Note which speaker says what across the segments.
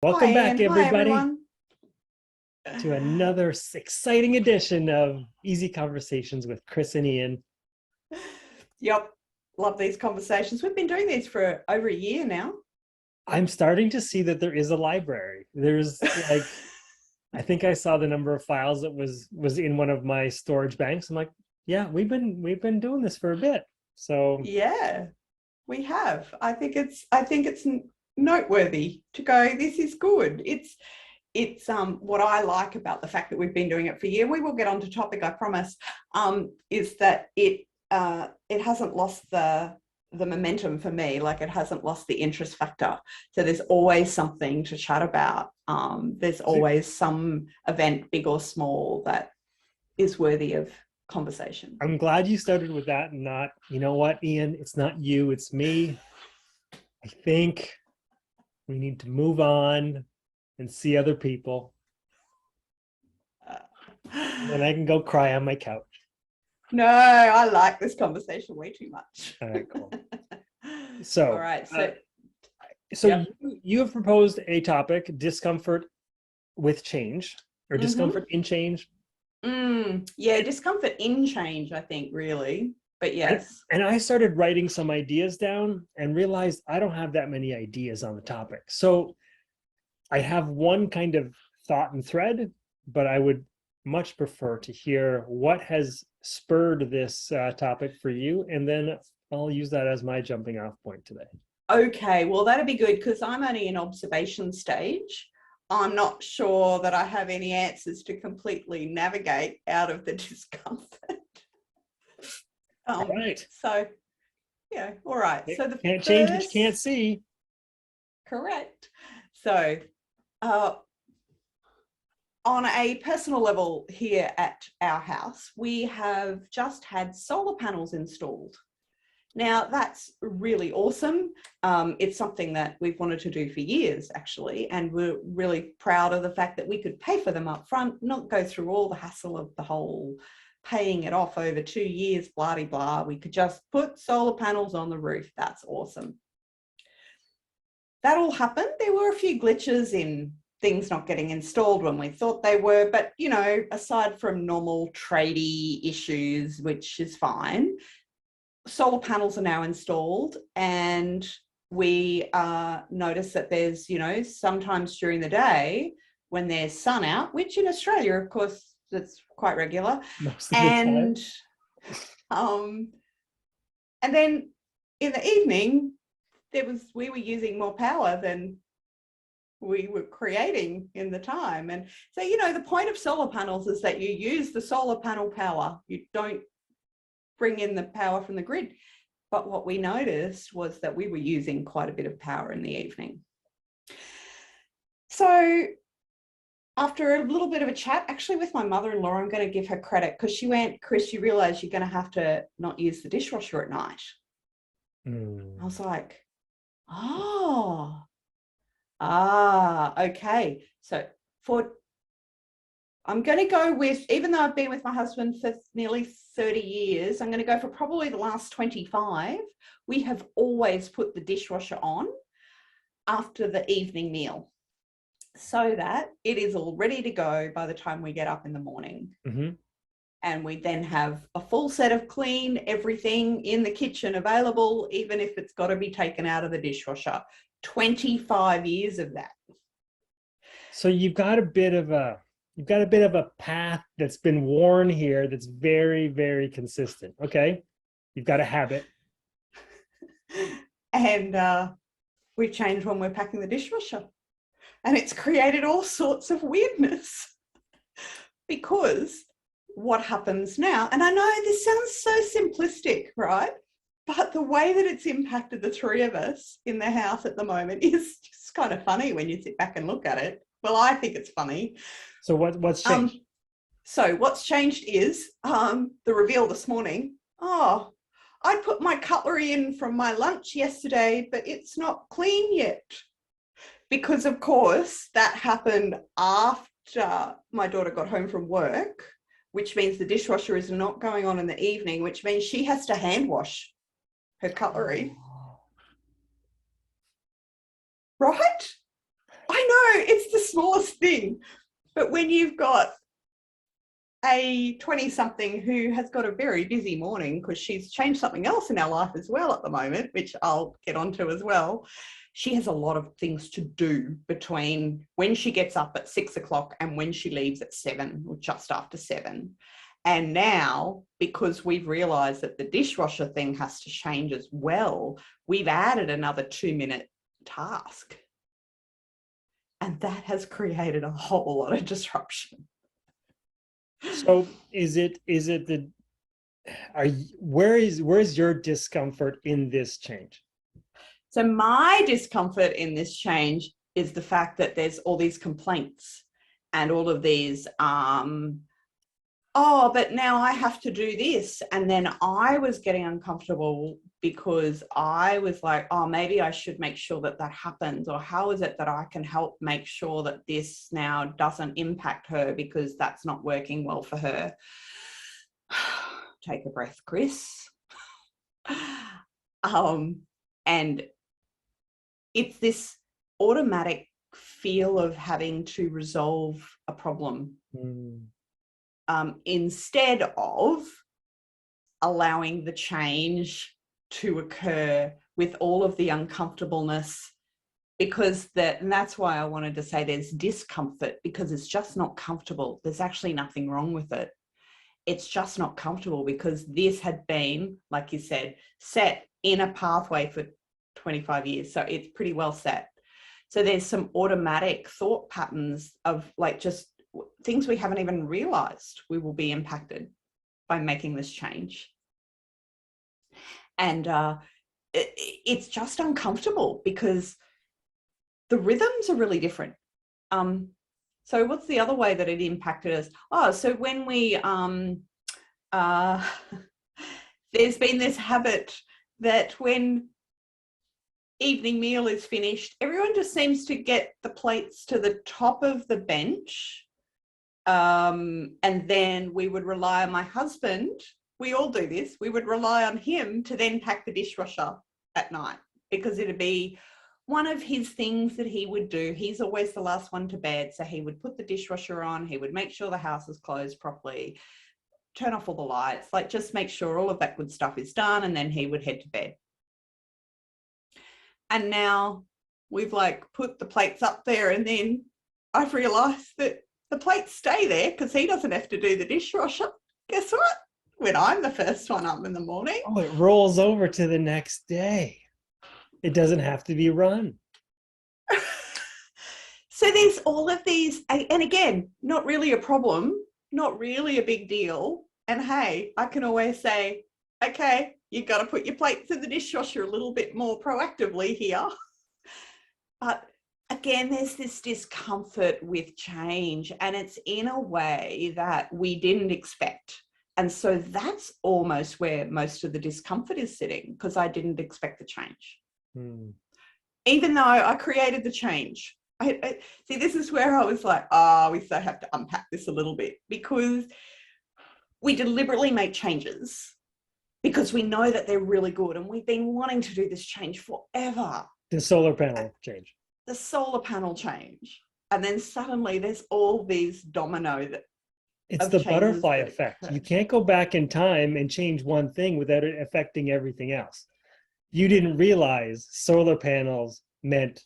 Speaker 1: Hi,
Speaker 2: Welcome back,
Speaker 1: Ian. Hi,
Speaker 2: everybody,
Speaker 1: everyone.
Speaker 2: to another exciting edition of Easy Conversations with Chris and Ian.
Speaker 1: Yep, love these conversations. We've been doing these for over a year now.
Speaker 2: I'm starting to see that there is a library. There's I think I saw the number of files that was in one of my storage banks. I'm like, yeah, we've been doing this for a bit. So
Speaker 1: Yeah, we have. I think it's noteworthy to go, this is good. It's what I like about the fact that we've been doing it for a year. We will get on to topic, I promise. Is that it hasn't lost the momentum for me, like it hasn't lost the interest factor. So there's always something to chat about. There's always some event, big or small, that is worthy of conversation.
Speaker 2: I'm glad you started with that and not, you know what, Ian, it's not you, it's me. I think we need to move on and see other people. And then I can go cry on my couch.
Speaker 1: No, I like this conversation way too much.
Speaker 2: All right, cool. So,
Speaker 1: All right.
Speaker 2: So
Speaker 1: yep.
Speaker 2: you have proposed a topic, discomfort with change, or discomfort in change.
Speaker 1: Yeah, discomfort in change, I think, really. But yes.
Speaker 2: And I started writing some ideas down and realized I don't have that many ideas on the topic. So I have one kind of thought and thread, but I would much prefer to hear what has spurred this topic for you. And then I'll use that as my jumping off point today.
Speaker 1: Okay, well, that'd be good because I'm only in observation stage. I'm not sure that I have any answers to completely navigate out of the discomfort.
Speaker 2: All right.
Speaker 1: So, yeah, all right. So the
Speaker 2: can't change what you can't see.
Speaker 1: Correct. So, on a personal level here at our house, we have just had solar panels installed. Now, that's really awesome. It's something that we've wanted to do for years, actually, and we're really proud of the fact that we could pay for them up front, not go through all the hassle of the whole paying it off over 2 years, blah, blah. We could just put solar panels on the roof. That's awesome. That all happened. There were a few glitches in things not getting installed when we thought they were, but, you know, aside from normal tradie issues, which is fine, solar panels are now installed, and we notice that there's, you know, sometimes during the day when there's sun out, which in Australia, of course, that's quite regular.
Speaker 2: Most of the
Speaker 1: time. And then in the evening, we were using more power than we were creating in the time. And so, you know, the point of solar panels is that you use the solar panel power. You don't bring in the power from the grid. But what we noticed was that we were using quite a bit of power in the evening. So after a little bit of a chat, actually with my mother-in-law, I'm going to give her credit because she went, Chris, you realize you're going to have to not use the dishwasher at night. I was like, okay. So I'm going to go with, even though I've been with my husband for nearly 30 years, I'm going to go for probably the last 25. We have always put the dishwasher on after the evening meal so that it is all ready to go by the time we get up in the morning.
Speaker 2: Mm-hmm.
Speaker 1: And we then have a full set of clean everything in the kitchen available, even if it's got to be taken out of the dishwasher. 25 years of that.
Speaker 2: So you've got a bit of a path that's been worn here that's very, very consistent. Okay. You've got a habit.
Speaker 1: And we've changed when we're packing the dishwasher. And it's created all sorts of weirdness. Because what happens now, and I know this sounds so simplistic, right? But the way that it's impacted the three of us in the house at the moment is just kind of funny when you sit back and look at it. Well, I think it's funny.
Speaker 2: So what's changed?
Speaker 1: So what's changed is the reveal this morning. Oh, I put my cutlery in from my lunch yesterday, but it's not clean yet. Because, of course, that happened after my daughter got home from work, which means the dishwasher is not going on in the evening, which means she has to hand wash her cutlery. Right? I smallest thing. But when you've got a 20-something who has got a very busy morning because she's changed something else in our life as well at the moment, which I'll get onto as well. She has a lot of things to do between when she gets up at 6 o'clock and when she leaves at 7 or just after 7. And now, because we've realized that the dishwasher thing has to change as well, we've added another 2-minute task. And that has created a whole lot of disruption.
Speaker 2: So where is your discomfort in this change?
Speaker 1: So my discomfort in this change is the fact that there's all these complaints and all of these, oh, but now I have to do this. And then I was getting uncomfortable because I was like, oh, maybe I should make sure that that happens. Or how is it that I can help make sure that this now doesn't impact her because that's not working well for her? Take a breath, Chris. And it's this automatic feel of having to resolve a problem instead of allowing the change to occur with all of the uncomfortableness, because and that's why I wanted to say there's discomfort, because it's just not comfortable. There's actually nothing wrong with it. It's just not comfortable because this had been, like you said, set in a pathway for 25 years. So it's pretty well set. So there's some automatic thought patterns of like just things we haven't even realized we will be impacted by making this change. And it's just uncomfortable because the rhythms are really different. So what's the other way that it impacted us? Oh, so when we, there's been this habit that when evening meal is finished, everyone just seems to get the plates to the top of the bench. And then we would rely on my husband. We all do this. We would rely on him to then pack the dishwasher at night because it'd be one of his things that he would do. He's always the last one to bed. So he would put the dishwasher on. He would make sure the house is closed properly, turn off all the lights, like just make sure all of that good stuff is done. And then he would head to bed. And now we've like put the plates up there, and then I've realized that the plates stay there because he doesn't have to do the dishwasher. Guess what? When I'm the first one up in the morning.
Speaker 2: Oh, it rolls over to the next day. It doesn't have to be run.
Speaker 1: So there's all of these, and again, not really a problem, not really a big deal. And hey, I can always say, okay, you've got to put your plates in the dishwasher a little bit more proactively here. But again, there's this discomfort with change, and it's in a way that we didn't expect. And so that's almost where most of the discomfort is sitting, because I didn't expect the change. Even though I created the change. I see, this is where I was like, we so have to unpack this a little bit, because we deliberately make changes because we know that they're really good, and we've been wanting to do this change forever.
Speaker 2: The solar panel change.
Speaker 1: The solar panel change. And then suddenly there's all these domino that
Speaker 2: it's the butterfly effect. You can't go back in time and change one thing without it affecting everything else. You didn't realize solar panels meant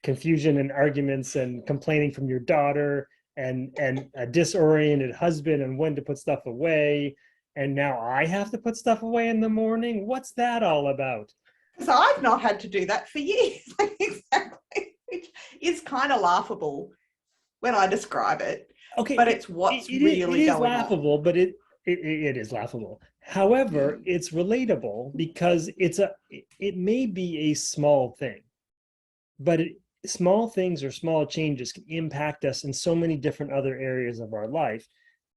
Speaker 2: confusion and arguments and complaining from your daughter and a disoriented husband and when to put stuff away. And now I have to put stuff away in the morning. What's that all about?
Speaker 1: Because I've not had to do that for years. Exactly. Which is kind of laughable when I describe it. Okay, but it's what's really going on. It is
Speaker 2: laughable, but it is laughable. However, it's relatable because it may be a small thing, but small things or small changes can impact us in so many different other areas of our life.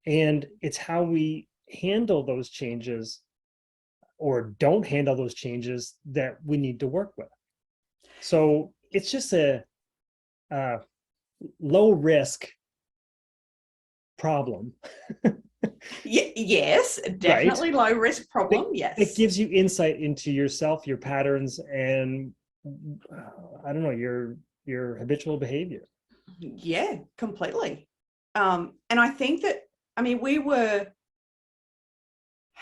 Speaker 2: And it's how we handle those changes or don't handle those changes that we need to work with. So it's just a low risk problem.
Speaker 1: Yes, definitely right? Low risk problem. Yes.
Speaker 2: It gives you insight into yourself, your patterns, and I don't know, your habitual behavior.
Speaker 1: Yeah, completely. And I think that, I mean,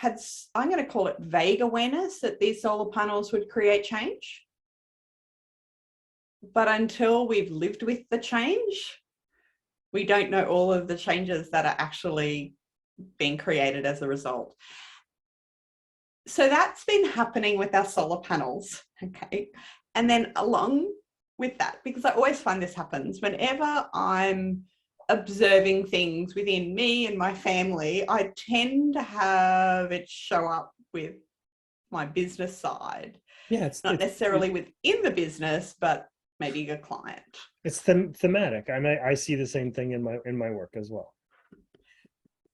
Speaker 1: I'm going to call it vague awareness that these solar panels would create change. But until we've lived with the change, we don't know all of the changes that are actually being created as a result. So that's been happening with our solar panels, okay? And then along with that, because I always find this happens, whenever I'm observing things within me and my family, I tend to have it show up with my business side.
Speaker 2: Yeah,
Speaker 1: not necessarily within the business, but maybe a client.
Speaker 2: It's thematic. I see the same thing in my work as well.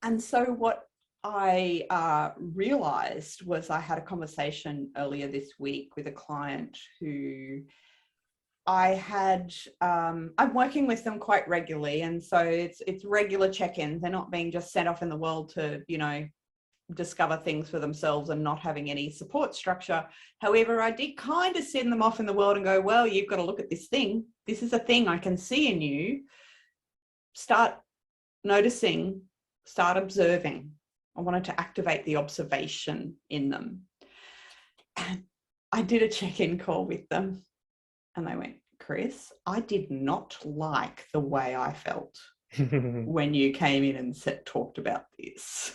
Speaker 1: And so what I realized was I had a conversation earlier this week with a client who I'm working with them quite regularly. And so it's regular check-ins. They're not being just sent off in the world to, discover things for themselves and not having any support structure. However, I did kind of send them off in the world and go, well, you've got to look at this thing. This is a thing I can see in you. Start noticing, start observing. I wanted to activate the observation in them. And I did a check-in call with them and they went, Chris, I did not like the way I felt when you came in and talked about this.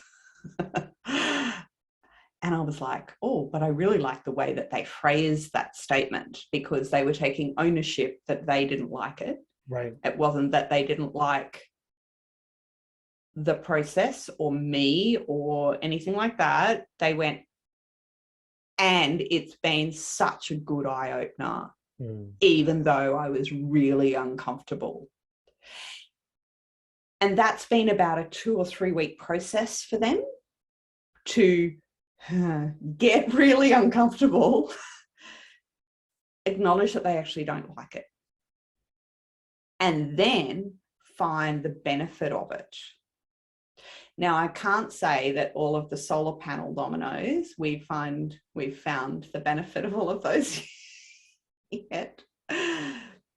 Speaker 1: And I was like, oh, but I really like the way that they phrased that statement, because they were taking ownership that they didn't like it.
Speaker 2: Right.
Speaker 1: It wasn't that they didn't like the process or me or anything like that. They went, and it's been such a good eye-opener, even though I was really uncomfortable. And that's been about a 2 or 3 week process for them to get really uncomfortable, acknowledge that they actually don't like it, and then find the benefit of it. Now, I can't say that all of the solar panel dominoes, we've found the benefit of all of those yet.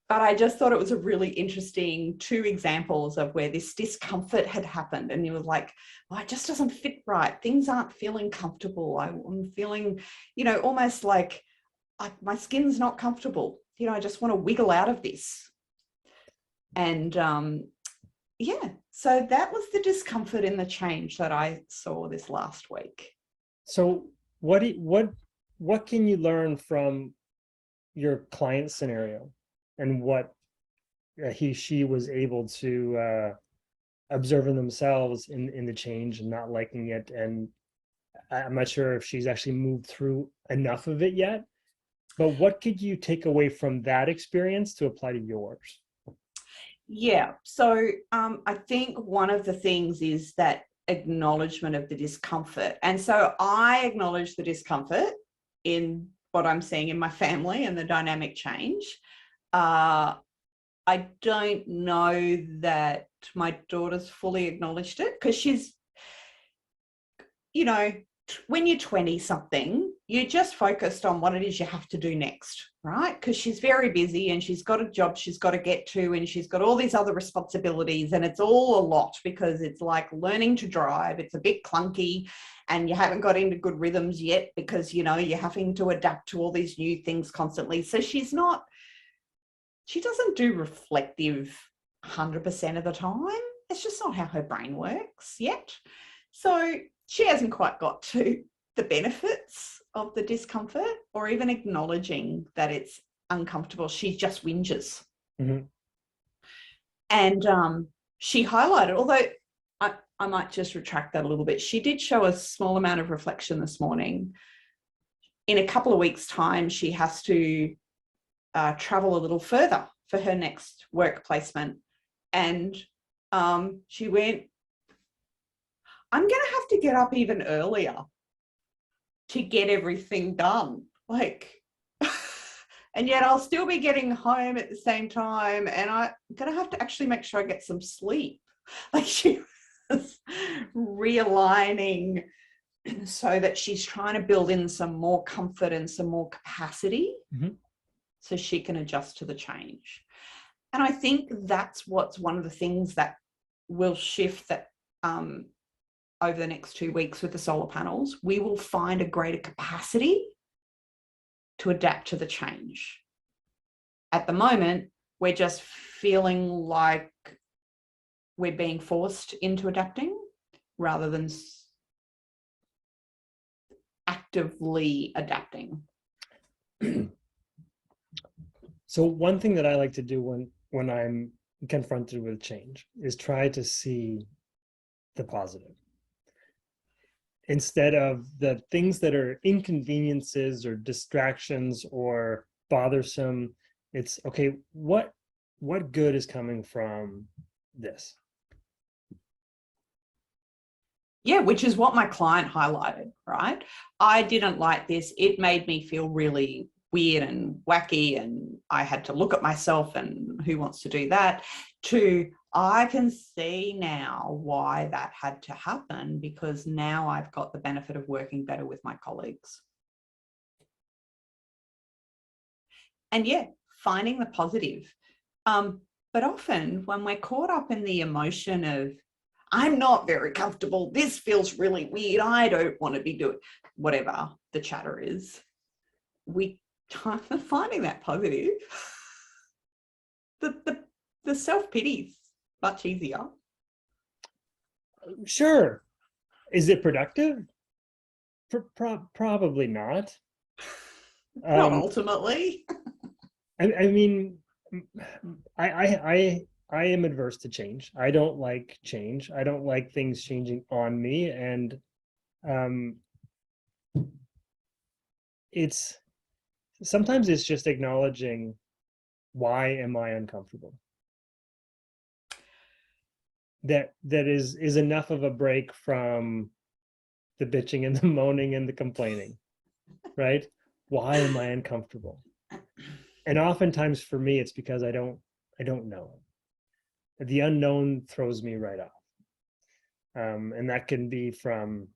Speaker 1: But I just thought it was a really interesting 2 examples of where this discomfort had happened. And you were like, well, it just doesn't fit right. Things aren't feeling comfortable. I'm feeling, almost like my skin's not comfortable. I just want to wiggle out of this. And so that was the discomfort in the change that I saw this last week.
Speaker 2: So what can you learn from your client scenario and what she was able to observe in themselves in the change and not liking it? And I'm not sure if she's actually moved through enough of it yet, but what could you take away from that experience to apply to yours?
Speaker 1: Yeah, so I think one of the things is that acknowledgement of the discomfort. And so I acknowledge the discomfort in what I'm seeing in my family and the dynamic change. I don't know that my daughter's fully acknowledged it, because she's, when you're 20 something, you're just focused on what it is you have to do next, right? Because she's very busy and she's got a job she's got to get to, and she's got all these other responsibilities, and it's all a lot, because it's like learning to drive. It's a bit clunky and you haven't got into good rhythms yet, because, you're having to adapt to all these new things constantly. So she doesn't do reflective 100% of the time. It's just not how her brain works yet. So she hasn't quite got to the benefits of the discomfort, or even acknowledging that it's uncomfortable. She just whinges. Mm-hmm. And she highlighted, although I might just retract that a little bit, she did show a small amount of reflection this morning. In a couple of weeks' time, she has to travel a little further for her next work placement. And she went, I'm going to have to get up even earlier to get everything done. And yet I'll still be getting home at the same time, and I'm going to have to actually make sure I get some sleep. She was realigning so that she's trying to build in some more comfort and some more capacity, mm-hmm. so she can adjust to the change. And I think that's what's one of the things that will shift that over the next 2 weeks with the solar panels. We will find a greater capacity to adapt to the change. At the moment, we're just feeling like we're being forced into adapting rather than actively adapting.
Speaker 2: So one thing that I like to do when I'm confronted with change is try to see the positive. Instead of the things that are inconveniences or distractions or bothersome, it's okay, what good is coming from this?
Speaker 1: Yeah, which is what my client highlighted, right? I didn't like this. It made me feel really weird and wacky, and I had to look at myself and who wants to do that, to I can see now why that had to happen, because now I've got the benefit of working better with my colleagues. And yeah, finding the positive. But often when we're caught up in the emotion of, I'm not very comfortable, this feels really weird, I don't want to be doing whatever the chatter is, we finding that positive, the self-pity's much easier.
Speaker 2: Sure. Is it productive? Probably not.
Speaker 1: Not ultimately.
Speaker 2: I mean, I am adverse to change. I don't like change. I don't like things changing on me, and it's sometimes it's just acknowledging, why am I uncomfortable? That is enough of a break from the bitching and the moaning and the complaining, right? Why am I uncomfortable? And oftentimes for me, it's because I don't know. The unknown throws me right off. And that can be from,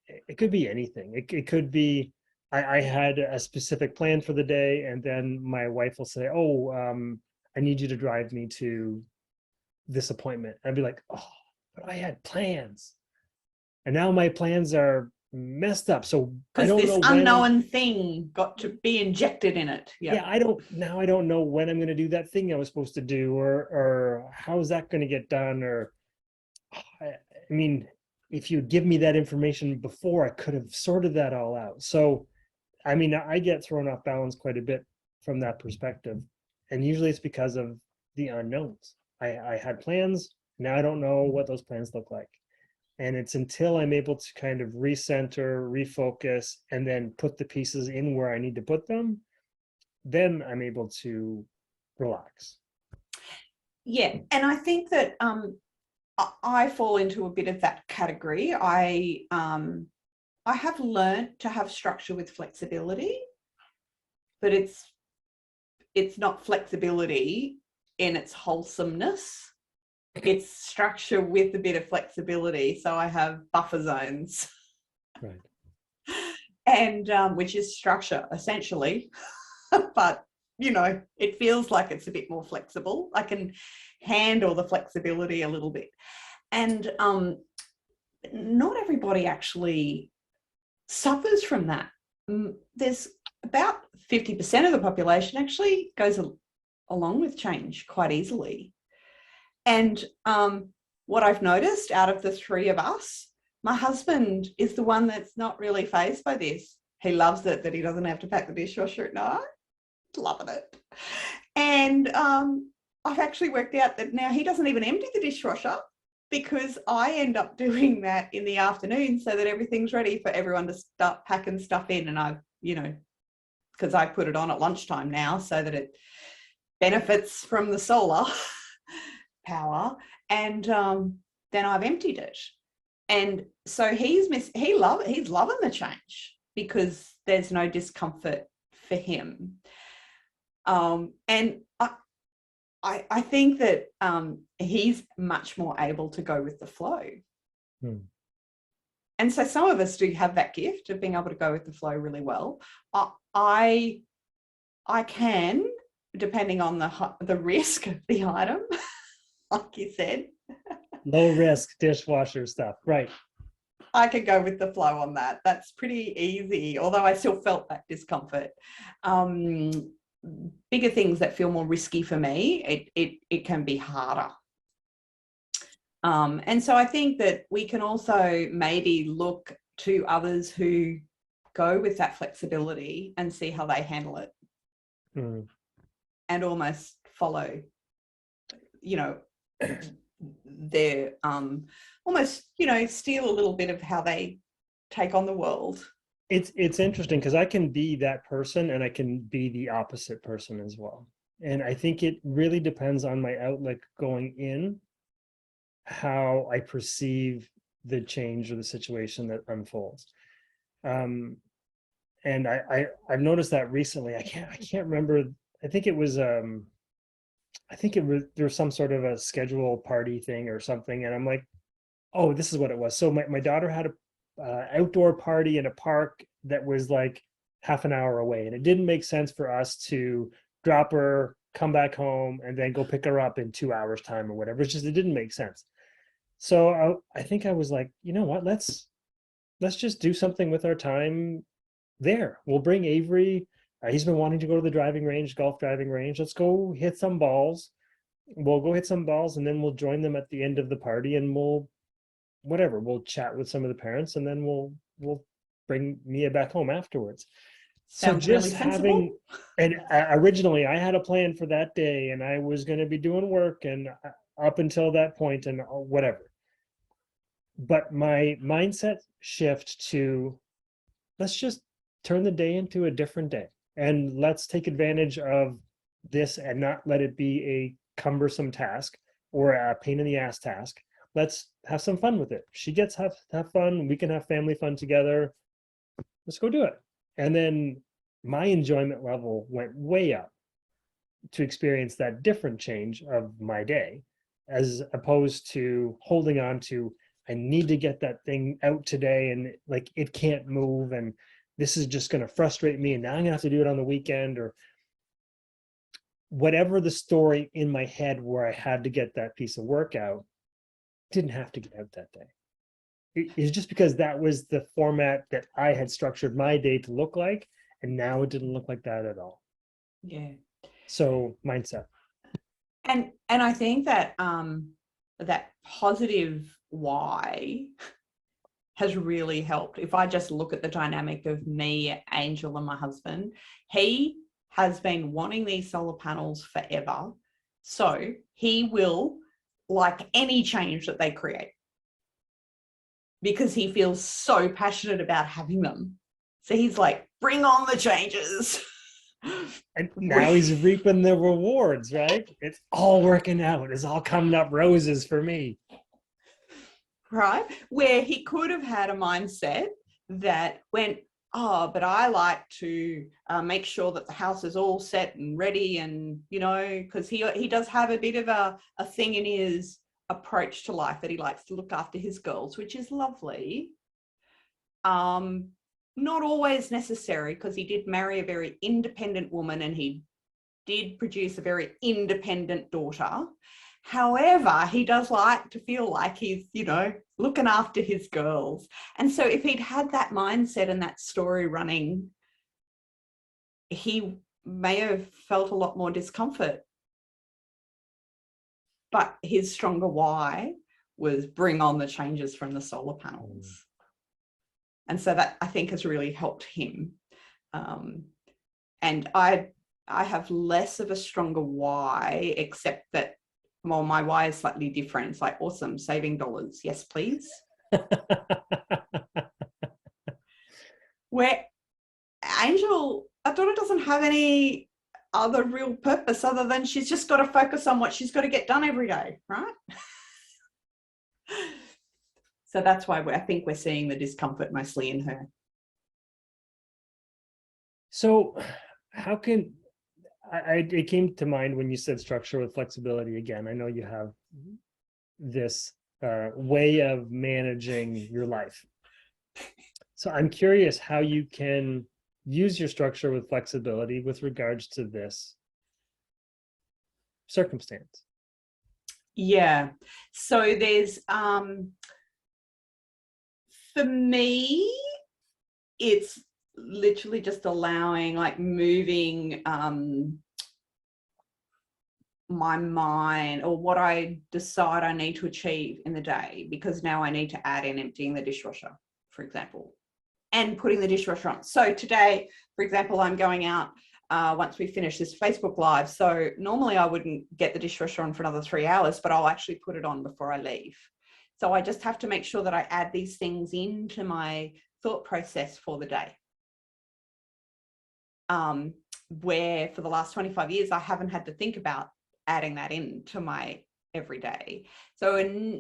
Speaker 2: it could be anything. It could be, I had a specific plan for the day, and then my wife will say, oh, I need you to drive me to this appointment. I'd be like, oh, but I had plans. And now my plans are messed up. So I don't know
Speaker 1: this unknown thing got to be injected in it.
Speaker 2: Yeah, I don't know when I'm going to do that thing I was supposed to do, or how is that going to get done? Or I mean, if you give me that information before, I could have sorted that all out. So, I mean, I get thrown off balance quite a bit from that perspective. And usually it's because of the unknowns. I had plans. Now I don't know what those plans look like. And it's until I'm able to kind of recenter, refocus, and then put the pieces in where I need to put them, then I'm able to relax.
Speaker 1: Yeah, and I think that I fall into a bit of that category. I have learned to have structure with flexibility, but it's not flexibility in its wholesomeness. It's structure with a bit of flexibility. So I have buffer zones,
Speaker 2: right?
Speaker 1: And which is structure essentially, but you know, it feels like it's a bit more flexible. I can handle the flexibility a little bit, and not everybody actually suffers from that. There's about 50% of the population actually goes along with change quite easily. And what I've noticed out of the three of us, my husband is the one that's not really fazed by this. He loves it that he doesn't have to pack the dishwasher at night. Loving it. And I've actually worked out that now he doesn't even empty the dishwasher, because I end up doing that in the afternoon so that everything's ready for everyone to start packing stuff in. And I, you know, because I put it on at lunchtime now so that it benefits from the solar power. And then I've emptied it. And so he's loving the change because there's no discomfort for him. And I think that he's much more able to go with the flow. And so some of us do have that gift of being able to go with the flow really well. I can depending on the risk of the item, like you said.
Speaker 2: Low risk dishwasher stuff, right?
Speaker 1: I could go with the flow on that. That's pretty easy, although I still felt that discomfort. Bigger things that feel more risky for me, it can be harder. And so I think that we can also maybe look to others who go with that flexibility and see how they handle it. And almost follow, their almost, steal a little bit of how they take on the world.
Speaker 2: It's interesting because I can be that person and I can be the opposite person as well. And I think it really depends on my outlook going in, how I perceive the change or the situation that unfolds. And I've noticed that recently. I can't remember. I think it was there was some sort of a schedule party thing or something, and I'm like, oh, this is what it was. So my daughter had a outdoor party in a park that was like half an hour away, and it didn't make sense for us to drop her, come back home, and then go pick her up in 2 hours time or whatever. It didn't make sense. So I think I was like, you know what, let's just do something with our time there. We'll bring Avery. He's been wanting to go to the golf driving range. Let's go hit some balls. We'll go hit some balls, and then we'll join them at the end of the party, and we'll chat with some of the parents, and then we'll bring Mia back home afterwards.
Speaker 1: Sounds
Speaker 2: so just
Speaker 1: really sensible.
Speaker 2: And originally I had a plan for that day, and I was going to be doing work and up until that point and whatever. But my mindset shift to, let's just turn the day into a different day, and let's take advantage of this and not let it be a cumbersome task or a pain in the ass task. Let's have some fun with it. She gets have fun. We can have family fun together. Let's go do it. And then my enjoyment level went way up to experience that different change of my day, as opposed to holding on to, I need to get that thing out today, and like it can't move, and this is just going to frustrate me, and now I'm going to have to do it on the weekend, or whatever the story in my head where I had to get that piece of work out. Didn't have to get out that day. It's just because that was the format that I had structured my day to look like, and now it didn't look like that at all.
Speaker 1: Yeah.
Speaker 2: So mindset.
Speaker 1: And I think that that positive why has really helped. If I just look at the dynamic of me, Angel, and my husband, he has been wanting these solar panels forever. So he will like any change that they create, because he feels so passionate about having them. So he's like, bring on the changes.
Speaker 2: And now he's reaping the rewards, right? It's all working out. It's all coming up roses for me.
Speaker 1: Right? Where he could have had a mindset that went, oh, but I like to make sure that the house is all set and ready, and, because he does have a bit of a thing in his approach to life that he likes to look after his girls, which is lovely. Not always necessary, because he did marry a very independent woman and he did produce a very independent daughter. However, he does like to feel like he's, looking after his girls. And so if he'd had that mindset and that story running, he may have felt a lot more discomfort. But his stronger why was bring on the changes from the solar panels. And so that, I think, has really helped him. And I have less of a stronger why, except that, well, my why is slightly different. It's like, awesome, saving dollars. Yes, please. Where Angel, our daughter, doesn't have any other real purpose other than she's just got to focus on what she's got to get done every day, right? So that's why I think we're seeing the discomfort mostly in her.
Speaker 2: So how can, it came to mind when you said structure with flexibility again. I know you have this way of managing your life. So I'm curious how you can use your structure with flexibility with regards to this circumstance?
Speaker 1: Yeah. So there's, for me, it's literally just allowing, like moving my mind or what I decide I need to achieve in the day, because now I need to add in emptying the dishwasher, for example, and putting the dishwasher on. So today, for example, I'm going out once we finish this Facebook Live. So normally I wouldn't get the dishwasher on for another 3 hours, but I'll actually put it on before I leave. So I just have to make sure that I add these things into my thought process for the day. Where for the last 25 years, I haven't had to think about adding that into my everyday. So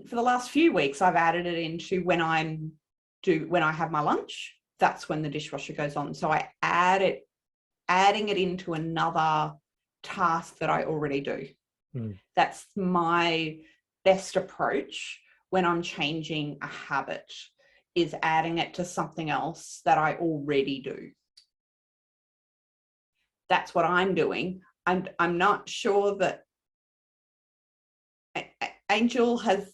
Speaker 1: for the last few weeks, I've added it into when I have my lunch, that's when the dishwasher goes on. So I adding it into another task that I already do. That's my best approach when I'm changing a habit, is adding it to something else that I already do. That's what I'm doing. I'm not sure that Angel has,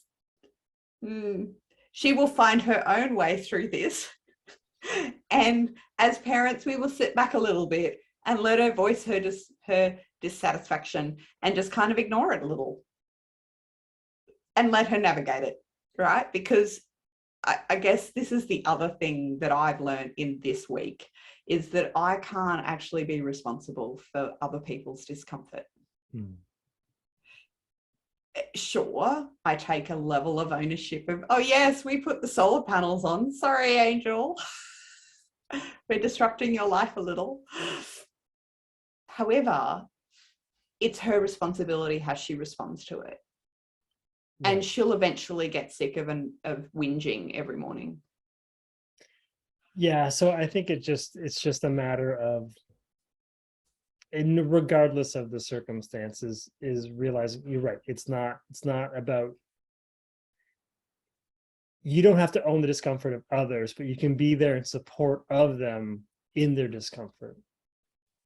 Speaker 1: she will find her own way through this. And as parents, we will sit back a little bit and let her voice her dissatisfaction and just kind of ignore it a little and let her navigate it, right? Because I guess this is the other thing that I've learned in this week, is that I can't actually be responsible for other people's discomfort. Sure, I take a level of ownership of, oh yes, we put the solar panels on. Sorry, Angel. We're disrupting your life a little. However, it's her responsibility how she responds to it. Yeah. And she'll eventually get sick of whinging every morning.
Speaker 2: Yeah, so I think it's just a matter of, and regardless of the circumstances, is realizing you're right. It's not about, you don't have to own the discomfort of others, but you can be there in support of them in their discomfort.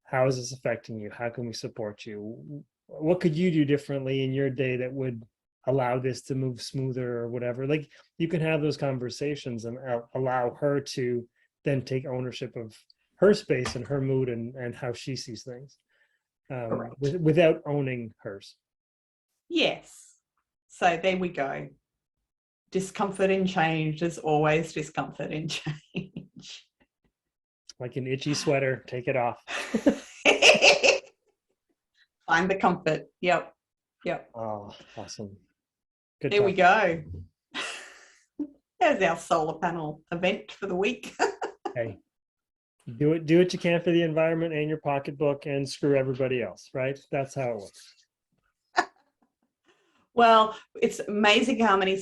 Speaker 2: How is this affecting you? How can we support you? What could you do differently in your day that would allow this to move smoother or whatever? Like, you can have those conversations and allow her to then take ownership of her space and her mood and how she sees things, without owning hers.
Speaker 1: Yes. So there we go. Discomfort in change is always discomfort in change.
Speaker 2: Like an itchy sweater, take it off.
Speaker 1: Find the comfort. Yep.
Speaker 2: Oh, awesome. Good
Speaker 1: there
Speaker 2: talk.
Speaker 1: We go. There's our solar panel event for the week.
Speaker 2: Hey, do what you can for the environment and your pocketbook, and screw everybody else, right? That's how it works.
Speaker 1: Well, it's amazing how many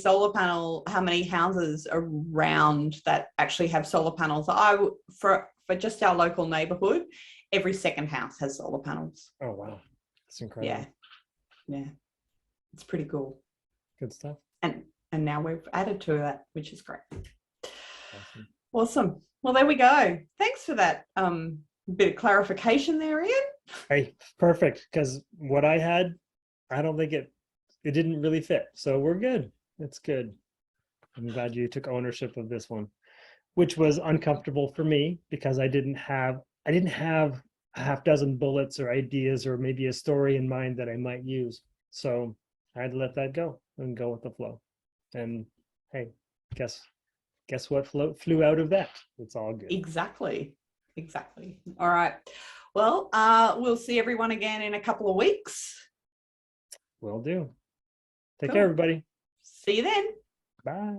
Speaker 1: houses around that actually have solar panels. For just our local neighborhood, every second house has solar panels.
Speaker 2: Oh, wow. That's incredible.
Speaker 1: Yeah. It's pretty cool.
Speaker 2: Good stuff.
Speaker 1: And now we've added to that, which is great.
Speaker 2: Awesome.
Speaker 1: Well, there we go. Thanks for that bit of clarification there, Ian.
Speaker 2: Hey, perfect. Because what I had, I don't think it didn't really fit. So we're good. It's good. I'm glad you took ownership of this one, which was uncomfortable for me because I didn't have a half dozen bullets or ideas or maybe a story in mind that I might use. So I had to let that go and go with the flow. And hey, guess what flew out of that? It's all good.
Speaker 1: Exactly. All right. Well, we'll see everyone again in a couple of weeks.
Speaker 2: Will do. Take care, everybody.
Speaker 1: See you then.
Speaker 2: Bye.